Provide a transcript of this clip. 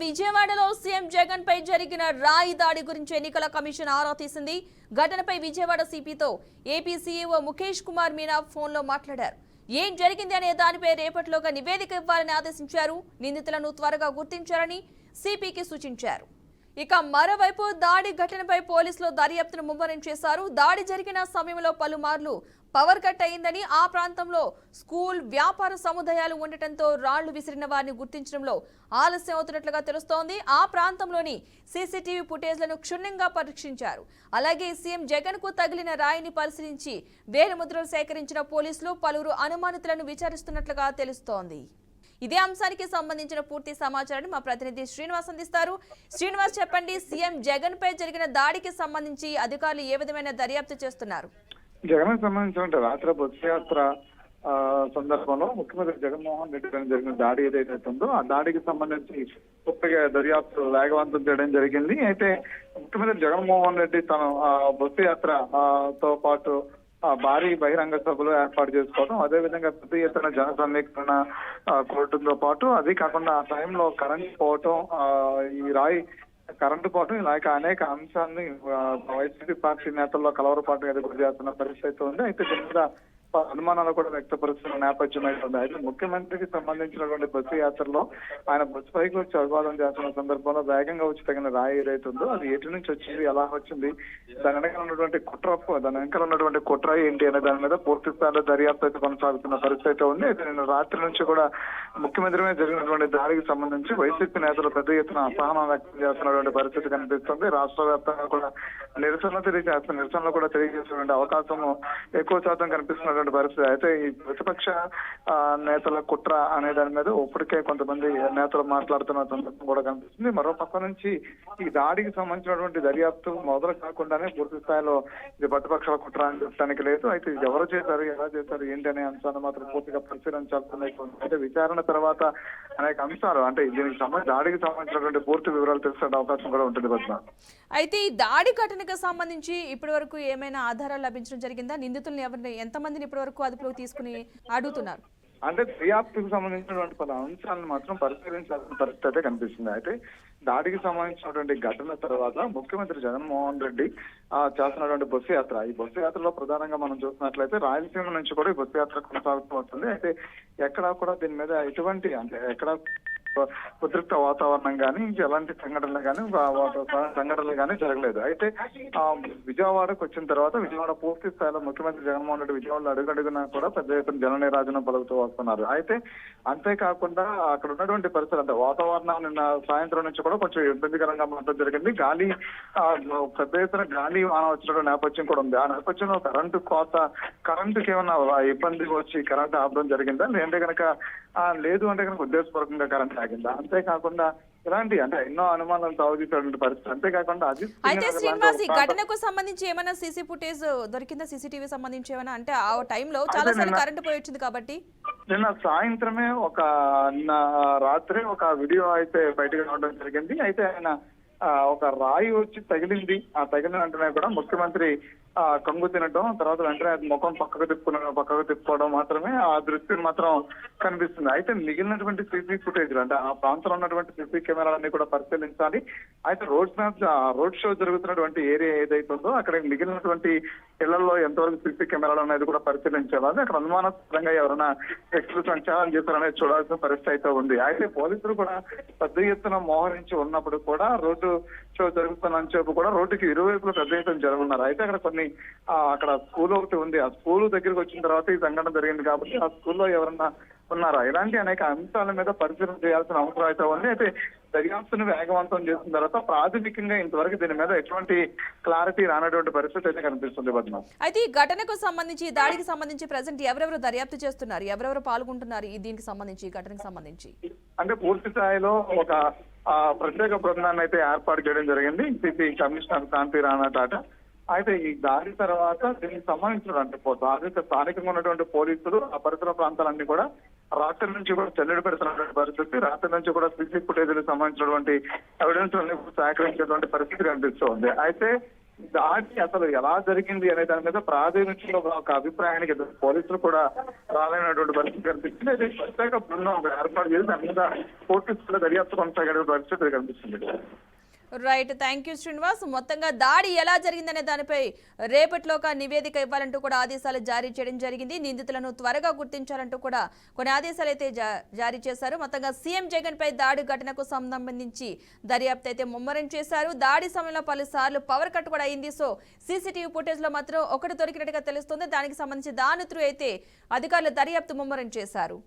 విజయవాడలో సీఎం జగన్ పై జరిగిన రాయి దాడి గురించి ఎన్నికల కమిషన్ ఆరా తీసింది. ఘటనపై విజయవాడ సిపితో ఏపీ సీఈఓ ముఖేష్ కుమార్ మీనా ఫోన్లో మాట్లాడారు. ఏం జరిగింది అనే దానిపై రేపటిలోగా నివేదిక ఇవ్వాలని ఆదేశించారు. నిందితులను త్వరగా గుర్తించారని సిపికి సూచించారు. ఇక మరోవైపు దాడి ఘటనపై పోలీసులు దర్యాప్తును ముమ్మరం చేశారు. దాడి జరిగిన సమయంలో పలుమార్లు పవర్ కట్ అయిందని, ఆ ప్రాంతంలో స్కూల్, వ్యాపార సముదాయాలు ఉండటంతో రాళ్లు విసిరిన వారిని గుర్తించడంలో ఆలస్యం అవుతున్నట్లుగా తెలుస్తోంది. ఆ ప్రాంతంలోని సీసీటీవీ ఫుటేజ్లను క్షుణ్ణంగా పరీక్షించారు. అలాగే సీఎం జగన్ కు తగిలిన రాయిని పరిశీలించి వేలిముద్రలు సేకరించిన పోలీసులు పలువురు అనుమానితులను విచారిస్తున్నట్లుగా తెలుస్తోంది. ఇదే అంశానికి సంబంధించిన పూర్తి సమాచారాన్ని మా ప్రతినిధి శ్రీనివాస్ అందిస్తారు. శ్రీనివాస్, చెప్పండి, సీఎం జగన్ పై జరిగిన దాడికి సంబంధించి అధికారులు ఏ విధమైన దర్యాప్తు చేస్తున్నారు? జగన్ సంబంధించిన రాత్రి బస్సు యాత్ర సందర్భంలో ముఖ్యమంత్రి జగన్మోహన్ రెడ్డి పైన జరిగిన దాడి ఏదైతే ఉందో ఆ దాడికి సంబంధించి పూర్తిగా దర్యాప్తు వేగవంతం చేయడం జరిగింది. అయితే ముఖ్యమంత్రి జగన్మోహన్ రెడ్డి తన బస్సు యాత్ర తో పాటు భారీ బహిరంగ సభలు ఏర్పాటు చేసుకోవడం, అదేవిధంగా పెద్ద ఎత్తున జన సమీకరణ కోరటంతో పాటు అది కాకుండా ఆ టైంలో కరెంట్ పోవటం, ఈ రాయి కరెంటు పోవటం, ఇలాగ అనేక అంశాన్ని వైసీపీ పార్టీ నేతల్లో కలవరపాటు గురి చేస్తున్న పరిస్థితి ఉంది. అయితే దీని మీద అనుమానాలు కూడా వ్యక్తపరుస్తున్న నేపథ్యం అయితే అయితే ముఖ్యమంత్రికి సంబంధించినటువంటి బస్సు యాత్రలో ఆయన బస్సు పైకి వచ్చి అభివాదం చేస్తున్న సందర్భంలో వేగంగా వచ్చి తగిన రాయి ఏదైతే ఉందో అది ఎటు నుంచి వచ్చింది, ఎలా వచ్చింది, దాని వెనకాల ఉన్నటువంటి కుట్ర ఏంటి అనే దాని మీద పూర్తి స్థాయిలో దర్యాప్తు అయితే కొనసాగుతున్న పరిస్థితి ఉంది. అయితే నేను రాత్రి నుంచి కూడా ముఖ్యమంత్రి మీద జరిగినటువంటి దాడికి సంబంధించి వైసీపీ నేతలు పెద్ద ఎత్తున అసహనం వ్యక్తం చేస్తున్నటువంటి పరిస్థితి కనిపిస్తుంది. రాష్ట్ర వ్యాప్తంగా కూడా నిరసనలు కూడా తెలియజేసినటువంటి అవకాశం ఎక్కువ శాతం కనిపిస్తున్నటువంటి పరిస్థితి. అయితే ఈ ప్రతిపక్ష నేతల కుట్ర అనే దాని మీద ఇప్పటికే కొంతమంది నేతలు మాట్లాడుతున్న సందర్భం కూడా కనిపిస్తుంది. మరో పక్క నుంచి ఈ దాడికి సంబంధించినటువంటి దర్యాప్తు మొదలు కాకుండానే పూర్తి స్థాయిలో ఇది ప్రతిపక్షాల కుట్ర అని చెప్పడానికి లేదు. అయితే ఇది ఎవరు చేశారు, ఎలా చేశారు, ఏంటి అనే అంశాన్ని మాత్రం పూర్తిగా పరిశీలించాల్సింది. అయితే విచారణ తర్వాత అనేక అంశాలు, అంటే దీనికి దాడికి సంబంధించినటువంటి పూర్తి వివరాలు తెలిసే అవకాశం కూడా ఉంటుంది. అయితే ఈ దాడి ఘటనకు సంబంధించి ఇప్పటి వరకు ఏమైనా ఆధారాలు లభించడం జరిగిందా? నిందితులను ఎంతమందిని ఇప్పటి వరకు అదుపులోకి తీసుకుని అడుగుతున్నారు? అంటే దర్యాప్తుకు సంబంధించినటువంటి పలు అంశాలను మాత్రం పరిశీలించాల్సిన పరిస్థితి అయితే కనిపిస్తుంది. అయితే దాడికి సంబంధించినటువంటి ఘటన తర్వాత ముఖ్యమంత్రి జగన్మోహన్ రెడ్డి చేస్తున్నటువంటి బస్సు యాత్ర, ఈ బస్సు యాత్రలో ప్రధానంగా మనం చూసినట్లయితే రాయలసీమ నుంచి కూడా ఈ బస్సు యాత్ర కొనసాగుతూ వస్తుంది. అయితే ఎక్కడా కూడా దీని మీద ఎటువంటి ఎక్కడ ఉద్రిక్త వాతావరణం కానీ ఎలాంటి సంఘటనలు కానీ జరగలేదు. అయితే విజయవాడకు వచ్చిన తర్వాత విజయవాడ పూర్తి స్థాయిలో ముఖ్యమంత్రి జగన్మోహన్ రెడ్డి విజయవాడలో అడుగడుగునా కూడా పెద్ద ఎత్తున జననీరాజనం పలుకుతూ వస్తున్నారు. అయితే అంతేకాకుండా అక్కడ ఉన్నటువంటి పరిస్థితులు, అంటే వాతావరణం నిన్న సాయంత్రం నుంచి కూడా కొంచెం ఇబ్బందికరంగా ఉండడం జరిగింది. గాలి పెద్ద ఎత్తున గాలి వాన వచ్చినటువంటి నేపథ్యం కూడా ఉంది. ఆ నేపథ్యంలో కరెంటుకి ఏమన్నా ఇబ్బంది వచ్చి కరెంట్ ఆపడం జరిగిందా, లేదంటే కనుక లేదు అంటే కనుక ఉద్దేశపూర్వకంగా కరెంట్ ఆగిందా, అంతేకాకుండా ఇలాంటి అంటే ఎన్నో అనుమానాలు తావుతీసేటువంటి పరిస్థితి. అంతేకాకుండా అయితే శ్రీనివాస్, ఈ ఘటనకు సంబంధించి ఏమైనా సీసీ ఫుటేజ్ దొరికిందా? సీసీటీవీ సంబంధించి ఏమైనా, అంటే ఆ టైంలో చాలా సార్లు కరెంట్ పోయి వచ్చింది కాబట్టి నిన్న సాయంత్రమే రాత్రి ఒక వీడియో అయితే బయటకు రావడం జరిగింది. అయితే ఆయన ఒక రాయి వచ్చి తగిలింది, ఆ తగిలిన వెంటనే కూడా ముఖ్యమంత్రి కంగు తినటం, తర్వాత వెంటనే ముఖం పక్కకు తిప్పుకోవడం మాత్రమే ఆ దృశ్యం మాత్రం కనిపిస్తుంది. అయితే మిగిలినటువంటి సీసీ ఫుటేజ్, అంటే ఆ ప్రాంతంలో ఉన్నటువంటి సీసీ కెమెరాలన్నీ కూడా పరిశీలించాలి. అయితే రోడ్ షో జరుగుతున్నటువంటి ఏరియా ఏదైతే ఉందో అక్కడ మిగిలినటువంటి ఇళ్లలో ఎంతవరకు సీసీ కెమెరాలు అనేది కూడా పరిశీలించాలి. అక్కడ అనుమానాస్పదంగా ఎవరైనా వ్యక్తులు సంచారం చేశారనేది చూడాల్సిన పరిస్థితి అయితే ఉంది. అయితే పోలీసులు కూడా పెద్ద ఎత్తున మోహరించి ఉన్నప్పుడు కూడా రోడ్డు షో జరుగుతున్న చెప్పు కూడా రోడ్డుకి ఇరువైపులు పెద్ద ఎత్తున జరుగుతున్నారు. అయితే అక్కడ స్కూల్ ఒకటి ఉంది, ఆ స్కూల్ దగ్గరికి వచ్చిన తర్వాత ఈ సంఘటన జరిగింది కాబట్టి ఆ స్కూల్లో ఎవరన్నా ఉన్నారా, ఇలాంటి అనేక అంశాల మీద పరిశీలన చేయాల్సిన అవసరం అయితే ఉంది. అయితే దర్యాప్తును వేగవంతం చేసిన తర్వాత ప్రాథమికంగా ఇంతవరకు దీని మీద ఎటువంటి క్లారిటీ రానటువంటి పరిస్థితి అయితే కనిపిస్తుంది. అయితే ఈ ఘటనకు సంబంధించి, దాడికి సంబంధించి ప్రజెంట్ ఎవరెవరు దర్యాప్తు చేస్తున్నారు, ఎవరెవరు పాల్గొంటున్నారు దీనికి సంబంధించి, ఈ ఘటనకు సంబంధించి? అంటే పూర్తి స్థాయిలో ఒక ప్రత్యేక బృందాన్ని అయితే ఏర్పాటు చేయడం జరిగింది, సిపి కమిషనర్ శాంతి రాణా టాటా. అయితే ఈ దాడి తర్వాత దీనికి సంబంధించిన స్థానికంగా ఉన్నటువంటి పోలీసులు ఆ పరిసర ప్రాంతాలన్నీ కూడా రాత్రి నుంచి కూడా చెల్లెడు పెడుతున్నటువంటి పరిస్థితి, రాత్రి నుంచి కూడా సీసీ ఫుటేజీలకు సంబంధించినటువంటి ఎవిడెన్స్ అన్ని సేకరించేటువంటి పరిస్థితి కనిపిస్తోంది. అయితే దాడి అసలు ఎలా జరిగింది అనే దాని మీద ప్రాథమికంగా ఒక అభిప్రాయానికి ఇద్దరు పోలీసులు కూడా రాలేనటువంటి పరిస్థితి కనిపిస్తుంది. అయితే ప్రత్యేక బృందం ఏర్పాటు చేసి దాని మీద పోలీసుల దర్యాప్తు కొనసాగే పరిస్థితి కనిపిస్తుంది. Right, thank you Srinivas. మొత్తంగా దాడి ఎలా జరిగిందనే దానిపై రేపటిలో ఒక నివేదిక ఇవ్వాలంటూ కూడా ఆదేశాలు జారీ చేయడం జరిగింది. నిందితులను త్వరగా గుర్తించాలంటూ కూడా కొన్ని ఆదేశాలు అయితే జారీ చేశారు. మొత్తంగా సీఎం జగన్ పై దాడి ఘటనకు సంబంధించి దర్యాప్తు అయితే ముమ్మరం చేశారు. దాడి సమయంలో పలుసార్లు పవర్ కట్ కూడా అయింది. సో సీసీటీవీ ఫుటేజ్ లో మాత్రం ఒకటి దొరికినట్టుగా తెలుస్తుంది. దానికి సంబంధించి దాని త్రూ అయితే అధికారులు దర్యాప్తు ముమ్మరం చేశారు.